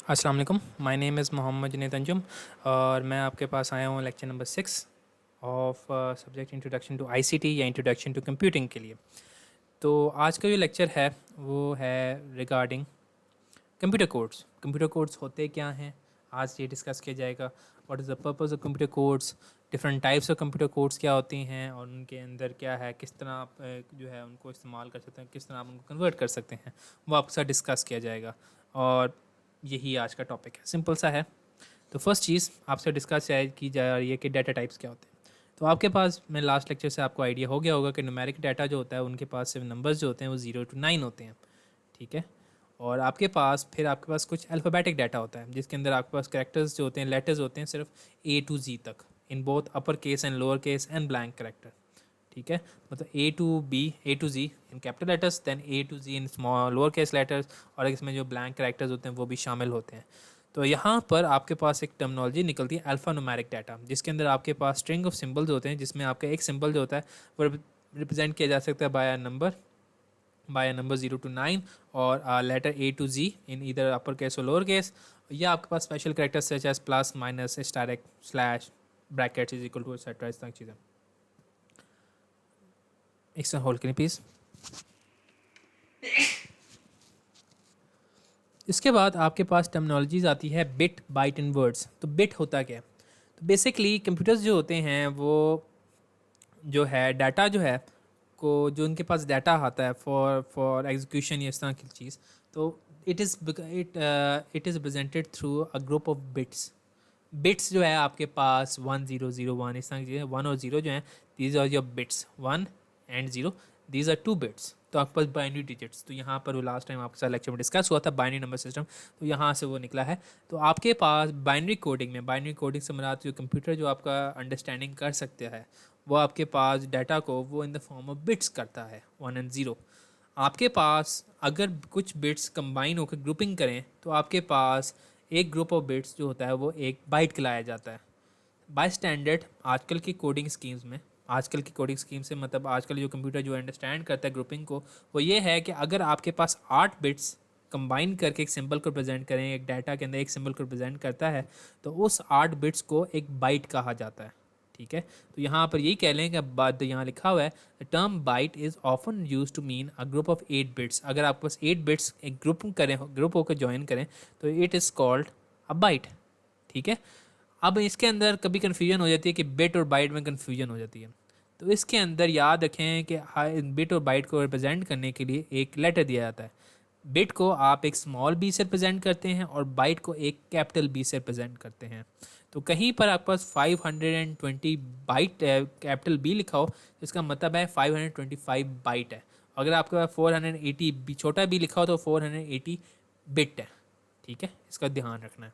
अस्सलाम वालेकुम। My name is Mohammad Junaid Anjum और मैं आपके पास आया हूँ lecture number 6 of subject introduction to ICT या इंट्रोडक्शन टू कंप्यूटिंग के लिए। तो आज का जो लेक्चर है वो है regarding computer codes. Computer codes होते क्या हैं, आज ये डिस्कस किया जाएगा। What is the purpose of computer codes, different types of computer codes क्या होती हैं और उनके अंदर क्या है, किस तरह आप जो है उनको इस्तेमाल कर सकते हैं, किस तरह आप उनको कन्वर्ट कर सकते हैं, वो आपके साथ डिस्कस किया जाएगा। और यही आज का टॉपिक है, सिंपल सा है। तो फर्स्ट चीज़ आपसे डिस्कस की जा रही है कि डाटा टाइप्स क्या होते हैं। तो आपके पास, मैं लास्ट लेक्चर से आपको आइडिया हो गया होगा कि न्यूमेरिक डाटा जो होता है उनके पास सिर्फ नंबर्स जो होते हैं वो 0 to 9 होते हैं, ठीक है। और आपके पास कुछ अल्फ़ाबेटिक डाटा होता है जिसके अंदर आपके पास कैरेक्टर्स जो होते हैं, लेटर्स होते हैं सिर्फ A to Z तक, in both upper case and lower case and blank character, ठीक है। मतलब A to Z in capital letters, then A to Z in small lower case letters, और इसमें जो ब्लैंक करेक्टर्स होते हैं वो भी शामिल होते हैं। तो यहाँ पर आपके पास एक टर्मिनोलॉजी निकलती है अल्फ़ा न्यूमेरिक डाटा, जिसके अंदर आपके पास स्ट्रिंग ऑफ सिंबल्स होते हैं, जिसमें आपका एक सिंबल जो होता है वो रिप्रेजेंट किया जा सकता है बाय नंबर 0 to 9 और लेटर A to Z इन इधर अपर केस और लोअर केस, या आपके पास special characters such as plus minus asterisk slash brackets is equal to etcetera, इस तरह की चीज़ें। एक सेकंड होल्ड करें प्लीज़। इसके बाद आपके पास टर्मिनोलॉजीज आती है बिट, बाइट एंड वर्ड्स। तो बिट होता क्या है? तो बेसिकली कंप्यूटर्स जो होते हैं वो जो है डाटा जो है को जो उनके पास डाटा आता है फॉर एग्जीक्यूशन या इस तरह की चीज़, तो it is represented through a group of bits. Bits जो है आपके पास 1001 इस तरह की चीज़ें, 1 और 0 जो हैं, these are your bits, 1 and 0, these are 2 bits. तो आपके पास बाइनरी डिजिट्स, तो यहाँ पर वो लास्ट टाइम आपके साथ लेक्चर में डिस्कस हुआ था बाइनरी नंबर सिस्टम, तो यहाँ से वो निकला है। तो आपके पास बाइनरी कोडिंग से मुराद जो कंप्यूटर जो आपका अंडरस्टैंडिंग कर सकता है, वो आपके पास डाटा को वो in the form of bits करता है, 1 and 0। आपके पास अगर कुछ बिट्स कंबाइन होकर ग्रुपिंग करें तो आपके पास एक ग्रुप ऑफ बिट्स जो होता है वो एक बाइट कहलाया जाता है। बाय स्टैंडर्ड आजकल की कोडिंग स्कीम से मतलब आजकल जो कंप्यूटर जो अंडरस्टैंड करता है ग्रुपिंग को, वो ये है कि अगर आपके पास 8 बिट्स कंबाइन करके एक सिंबल को प्रेजेंट करें, एक डाटा के अंदर एक सिंबल को प्रेजेंट करता है, तो उस 8 बिट्स को एक बाइट कहा जाता है, ठीक है। तो यहाँ पर यही कह लें कि बाद यहाँ लिखा हुआ है the term byte is often use to mean a group of 8 bits. अगर आपके पास 8 बिट्स एक ग्रुप होकर ज्वाइन करें तो it is called a byte, ठीक है। अब इसके अंदर कभी कन्फ्यूजन हो जाती है कि बिट और बाइट में कन्फ्यूजन हो जाती है। तो इसके अंदर याद रखें कि बिट और बाइट को रिप्रेजेंट करने के लिए एक लेटर दिया जाता है। बिट को आप एक स्मॉल बी से रिप्रेजेंट करते हैं और बाइट को एक कैपिटल बी से रिप्रेजेंट करते हैं। तो कहीं पर आपके पास 520 बाइट कैपिटल बी लिखा हो, इसका मतलब है 525 बाइट है। अगर आपके पास 480 बी छोटा बी लिखा हो तो 480 बिट है, ठीक है। इसका ध्यान रखना है।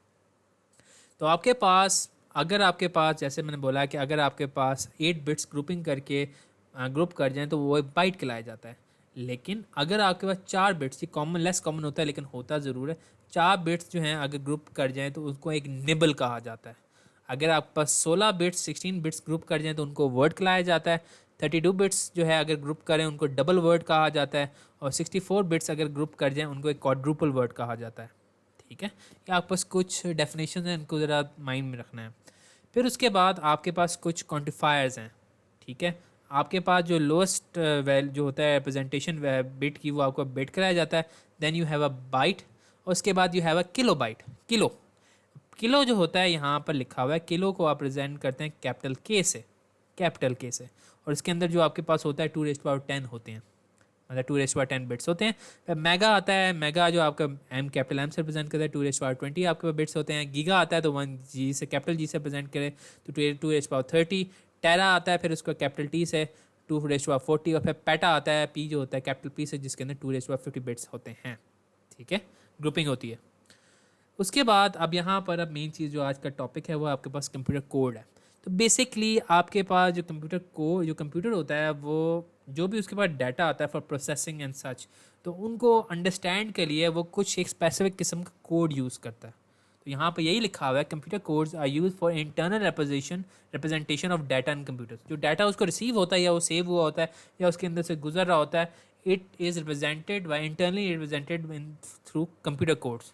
तो आपके पास जैसे मैंने बोला कि अगर आपके पास 8 बिट्स ग्रुपिंग करके ग्रुप कर जाएं तो वो एक बाइट कहलाया जाता है। लेकिन अगर आपके पास 4 बिट्स, ये लेस कॉमन होता है लेकिन होता ज़रूर है, 4 बिट्स जो हैं अगर ग्रुप कर जाएं तो उसको एक निबल कहा जाता है। अगर आपके पास 16 बिट्स 16 बिट्स ग्रुप कर जाएं तो उनको वर्ड कहलाया जाता है। 32 बिट्स जो है अगर ग्रुप करें उनको डबल वर्ड कहा जाता है, और 64 बिट्स अगर ग्रुप कर जाएं उनको एक क्वाड्रुपल वर्ड कहा जाता है, ठीक है। ये आपके पास कुछ डेफिनेशन है, इनको ज़रा माइंड में रखना है। फिर उसके बाद आपके पास कुछ क्वांटिफायर्स हैं, ठीक है। आपके पास जो लोएस्ट वैल जो होता है रिप्रेजेंटेशन बिट की, वो आपको बिट कराया जाता है। Then you have a byte, और उसके बाद you have a kilo byte. Kilo जो होता है यहाँ पर लिखा हुआ है, किलो को आप प्रेजेंट करते हैं कैपिटल के से। और इसके अंदर जो आपके पास होता है 2 रेज़ टू पावर 10 होते हैं, मतलब 2 रेज़ टू पावर 10 बिट्स होते हैं। फिर मेगा आता है, मेगा जो आपका कैपिटल एम से रिप्रेजेंट करता है, 2 रेज़ टू पावर 20 आपके पास बिट्स होते हैं। गीगा आता है तो 1 G से कैपिटल जी से प्रेजेंट करे तो 2 रेज़ टू पावर 30। टेरा आता है फिर उसको कैपिटल टी से 2 रेज़ टू पावर 40। और फिर पैटा आता है पी जो होता है कैपिटल पी से, जिसके अंदर 2 रेज़ टू पावर 50 बिट्स होते हैं, ठीक है। ग्रुपिंग होती है। उसके बाद अब यहाँ पर अब मेन चीज़ जो आज का टॉपिक है वो आपके पास कंप्यूटर कोड है। तो बेसिकली आपके पास जो कंप्यूटर होता है, वो जो भी उसके पास डाटा आता है फॉर प्रोसेसिंग एंड सच, तो उनको अंडरस्टैंड के लिए वो कुछ एक स्पेसिफिक किस्म का कोड यूज़ करता है। तो यहाँ पर यही लिखा हुआ है, computer codes are use for internal representation of data in computer. जो डाटा उसको रिसीव होता है या वो सेव हुआ होता है या उसके अंदर से गुजर रहा होता है, it is represented by internally represented in through computer codes,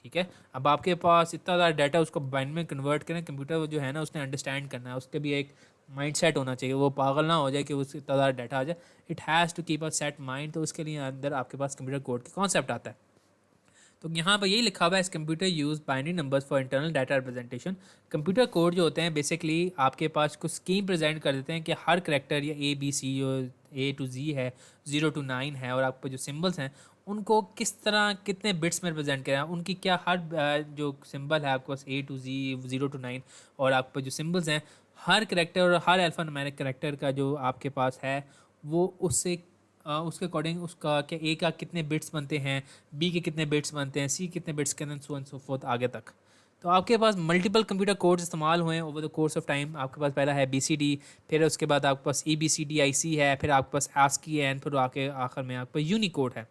ठीक है। अब आपके पास इतना ज़्यादा डाटा, उसको बाइनरी में कन्वर्ट करें, कंप्यूटर जो है ना उसने अंडरस्टैंड करना है, उसके भी एक माइंड सेट होना चाहिए, वो पागल ना हो जाए कि उससे इतना ज़्यादा डाटा आ जाए। It has to keep a set mind, तो उसके लिए अंदर आपके पास कंप्यूटर कोड का कॉन्सेप्ट आता है। तो यहाँ पर यही लिखा हुआ है, इस computer use binary numbers for internal data representation. Computer code जो होते हैं बेसिकली आपके पास कुछ स्कीम प्रेजेंट कर देते हैं कि हर करेक्टर या ए बी सी जो ए टू जी है, 0 to 9 है, और आपको जो सिम्बल्स हैं उनको किस तरह कितने बिट्स में रिप्रेजेंट करें, उनकी क्या हर जो सिंबल है आपके पास A to Z 0 to 9, और आपके जो सिम्बल्स हैं हर करेक्टर और हर अल्फ़ा न्यूमेरिक करेक्टर का जो आपके पास है वो उससे उसके अकॉर्डिंग उसका क्या ए का कितने बिट्स बनते हैं, बी के कितने बिट्स बनते हैं, सी कितने बिट्स के, सो एंड सो फोर्थ आगे तक। तो आपके पास मल्टीपल कंप्यूटर कोड्स इस्तेमाल हुए हैं over the course of time. आपके पास पहला है BCD, फिर उसके बाद आपके पास EBCDIC है, फिर आपके पास ASCII है, फिर आके आखिर में आपके पास यूनिकोड है।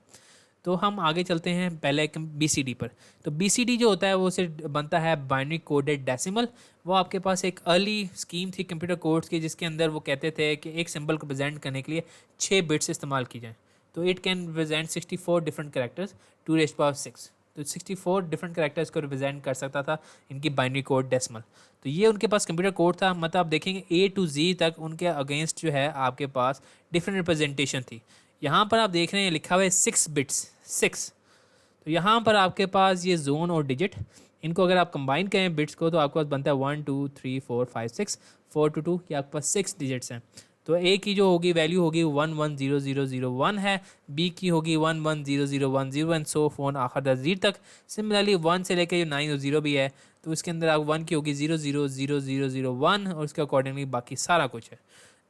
तो हम आगे चलते हैं पहले BCD पर। तो BCD जो होता है वो सिर्फ बनता है बाइनरी कोडेड डेसिमल। वो आपके पास एक अर्ली स्कीम थी कंप्यूटर कोड्स की, जिसके अंदर वो कहते थे कि एक सिंबल को प्रेजेंट करने के लिए 6 बिट्स इस्तेमाल की जाएँ। तो it can represent 64 different characters to raise power 6। तो 64 डिफरेंट करेक्टर्स को रिप्रेजेंट कर सकता था इनकी बाइनरी कोड डेसिमल। तो ये उनके पास कंप्यूटर कोड था, मतलब आप देखेंगे A to Z तक उनके अगेंस्ट जो है आपके पास डिफरेंट रिप्रेजेंटेशन थी। यहाँ पर आप देख रहे हैं लिखा हुआ है 6 बिट्स 6। तो यहाँ पर आपके पास ये जोन और डिजिट, इनको अगर आप कंबाइन करें बिट्स को, तो आपके पास बनता है 1 2 3 4 5 6, 4 to 2 ये आपके पास 6 डिजिट्स हैं। तो ए की जो होगी वैल्यू होगी 110001 है, बी की होगी 110010 एंड सो फोन आखिर 10 तक। सिमिलरली 1 से लेकर जो 9 और 0 भी है, तो इसके अंदर आप 1 की होगी 000001, और उसके अकॉर्डिंगली बाकी सारा कुछ है।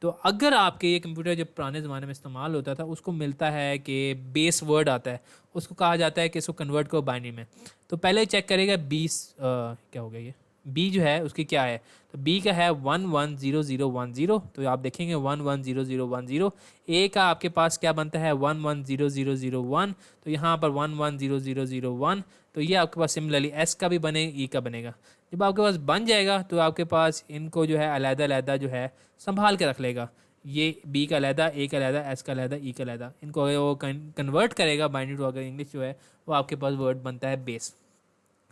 तो अगर आपके ये कंप्यूटर जब पुराने ज़माने में इस्तेमाल होता था, उसको मिलता है कि बेस वर्ड आता है, उसको कहा जाता है कि इसको कन्वर्ट करो बाइनरी में। तो पहले चेक करेगा 20 क्या हो गया ये बी जो है उसकी क्या है। तो बी का है 110010, तो आप देखेंगे 110010। ए का आपके पास क्या बनता है 110001, तो यहाँ पर 110001। तो ये आपके पास सिमिलरली एस का भी बने, ई का बनेगा। जब आपके पास बन जाएगा तो आपके पास इनको जो है अलग-अलग जो है संभाल के रख लेगा। ये बी का अलहदा, ए का अलहदा, एस का अलहदा, ई का अलहदा, इनको अगर वो कन्वर्ट करेगा बाइनरी टू अगर इंग्लिश जो है, वो आपके पास वर्ड बनता है बेस।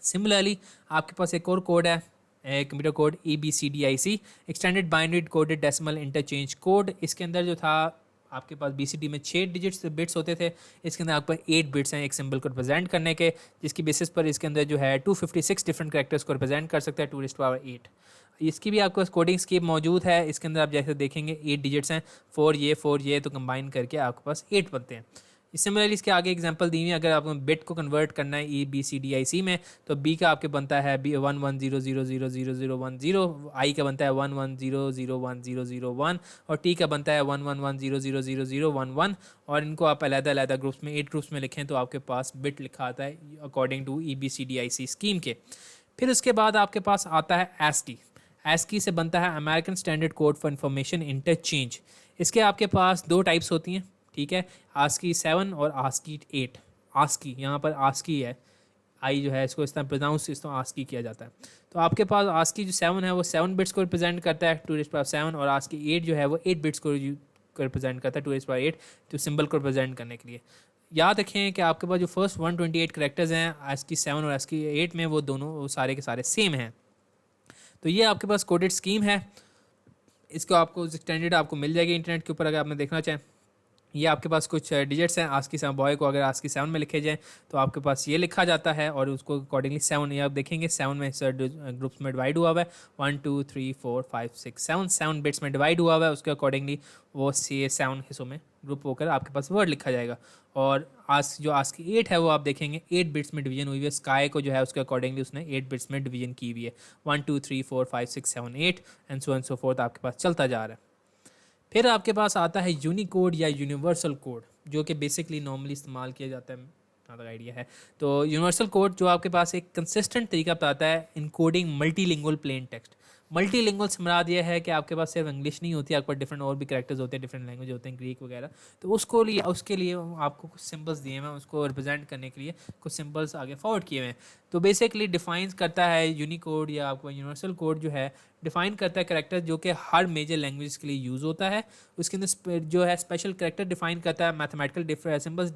सिमिलरली आपके पास एक और कोड है computer code EBCDIC, extended binary coded decimal interchange code. इसके अंदर जो था आपके पास BCD में 6 डिजिट्स बिट्स होते थे, इसके अंदर आपके पास 8 बिट्स हैं एक सिंबल को रिप्रेजेंट करने के, जिसकी बेसिस पर इसके अंदर जो है 256 डिफरेंट कैरेक्टर्स को रिप्रेजेंट कर सकता है 2⁻8। इसकी भी आपके पास कोडिंग स्कीम मौजूद है। इसके अंदर आप जैसे देखेंगे 8 डिजिट्स हैं, 4 ये तो कंबाइन करके आपके पास 8 बनते हैं। सिमिलरली इसके आगे एग्जांपल दी हुई है, अगर आपको बिट को कन्वर्ट करना है EBCDIC में, तो बी का आपके बनता है 1100000010, आई का बनता है 11001001, और टी का बनता है 1110000011, और इनको आप अलग-अलग ग्रुप्स में 8 ग्रुप्स में लिखें तो आपके पास बिट लिखा आता है अकॉर्डिंग टू EBCDIC स्कीम के। फिर उसके बाद आपके पास आता है ASCII। ASCII से बनता है American standard code for information interchange. इसके आपके पास 2 टाइप्स होती हैं, ठीक है, ASCII 7 और ASCII 8। ASCII यहाँ पर ASCII है, आई जो है इसको इस तरह प्रोनाउंस इस तरह ASCII किया जाता है। तो आपके पास ASCII जो 7 है वो 7 बिट्स को रिप्रेजेंट करता है 2⁻7, और ASCII 8 जो है वो 8 बिट्स को रिप्रेजेंट करता है 2⁻8, तो सिंबल को रिप्रेजेंट करने के लिए। याद रखें कि आपके पास जो फर्स्ट 128 करेक्टर्स हैं ASCII 7 और ASCII 8 में, वो दोनों वो सारे के सारे सेम हैं। तो ये आपके पास कोडेड स्कीम है, इसको आपको एक्सटेंडेड आपको मिल जाएगी इंटरनेट के ऊपर अगर आपने देखना चाहें। ये आपके पास कुछ डिजिट्स हैं ASCII 7 बॉय को अगर ASCII 7 में लिखे जाएँ तो आपके पास ये लिखा जाता है, और उसको अकॉर्डिंगली 7 ये आप देखेंगे 7 में ग्रुप्स में डिवाइड हुआ हुआ है, 1 2 3 4 5 6 7 बिट्स में डिवाइड हुआ हुआ है। उसके अकॉर्डिंगली वो 7 हिस्सों में ग्रुप होकर आपके पास वर्ड लिखा जाएगा। और जो ASCII 8 है वो आप देखेंगे 8 बिट्स में डिवीजन हुई है। स्काई को जो है उसके अकॉर्डिंगली उसने 8 बिट्स में डिवीजन की हुई है, 1 2 3 4 5 6 7 8 एंड सो फोर्थ आपके पास चलता जा रहा है। फिर आपके पास आता है यूनिकोड या यूनिवर्सल कोड, जो कि बेसिकली नॉर्मली इस्तेमाल किया जाता है, ज़्यादा आइडिया है। तो यूनिवर्सल कोड जो आपके पास एक कंसिस्टेंट तरीका बताता है encoding multilingual plain text. Multilingual से मुराद ये है कि आपके पास सिर्फ इंग्लिश नहीं होती, आपके पास डिफरेंट और भी कैरेक्टर्स होते हैं, डिफरेंट लैंग्वेज होते हैं, ग्रीक वगैरह। तो उसके लिए आपको कुछ सिंबल्स दिए हुए हैं, उसको रिप्रेजेंट करने के लिए कुछ सिंबल्स आगे फॉरवर्ड किए हुए हैं। तो बेसिकली डिफाइंस करता है यूनिकोड या आपको यूनिवर्सल कोड जो है डिफाइन करता है करेक्टर जो कि हर मेजर लैंग्वेज के लिए यूज़ होता है। उसके अंदर जो है स्पेशल करेक्टर डिफाइन करता है, मैथमेटिकल सिंबल्स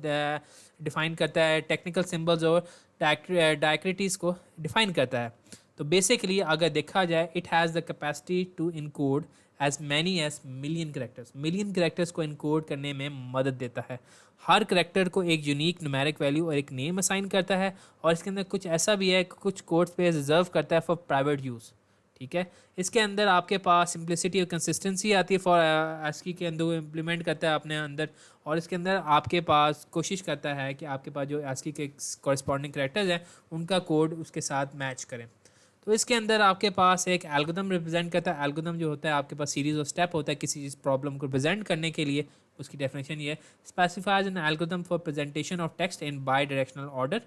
डिफाइन करता है, टेक्निकल सिंबल्स और डायक्रिटीज़ को डिफाइन करता है। तो बेसिकली अगर देखा जाए, it has the capacity to encode as many as million characters. Million characters को इनकोड करने में मदद देता है। हर करेक्टर को एक यूनिक न्यूमेरिक वैल्यू और एक नेम असाइन करता है, और इसके अंदर कुछ ऐसा भी है कि कुछ कोड स्पेस रिजर्व करता है फॉर प्राइवेट यूज़। ठीक है, इसके अंदर आपके पास सिंप्लिसिटी और कंसिस्टेंसी आती है फॉर ASCII के अंदर, वो इम्प्लीमेंट करता है अपने अंदर। और इसके अंदर आपके पास कोशिश करता है कि आपके पास जो ASCII के कॉरस्पॉन्डिंग करेक्टर्स हैं उनका कोड उसके साथ मैच करें। तो इसके अंदर आपके पास एक एल्गोरिथम रिप्रेजेंट करता है। एल्गोरिथम जो होता है, आपके पास सीरीज ऑफ स्टेप होता है किसी चीज़ प्रॉब्लम को प्रेजेंट करने के लिए। उसकी डेफिनेशन ये है, specifies an algorithm for presentation of text in by directional order.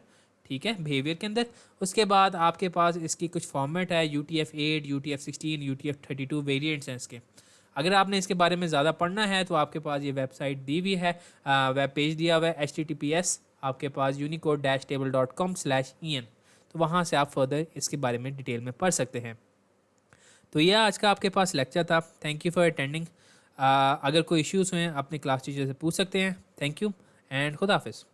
ठीक है, बिहेवियर के अंदर। उसके बाद आपके पास इसकी कुछ फॉर्मेट है, UTF-8, UTF-16, UTF-32 वेरिएंट्स हैं इसके। अगर आपने इसके बारे में ज़्यादा पढ़ना है तो आपके पास ये वेबसाइट दी हुई है, वेब पेज दिया हुआ है, HTTPS आपके पास unicode-table.com/en। तो वहाँ से आप फर्दर इसके बारे में डिटेल में पढ़ सकते हैं। तो यह आज का आपके पास लेक्चर था। Thank you for attending. अगर कोई इश्यूज़ हुए अपने क्लास टीचर से पूछ सकते हैं। थैंक यू एंड खुदा हाफिज़।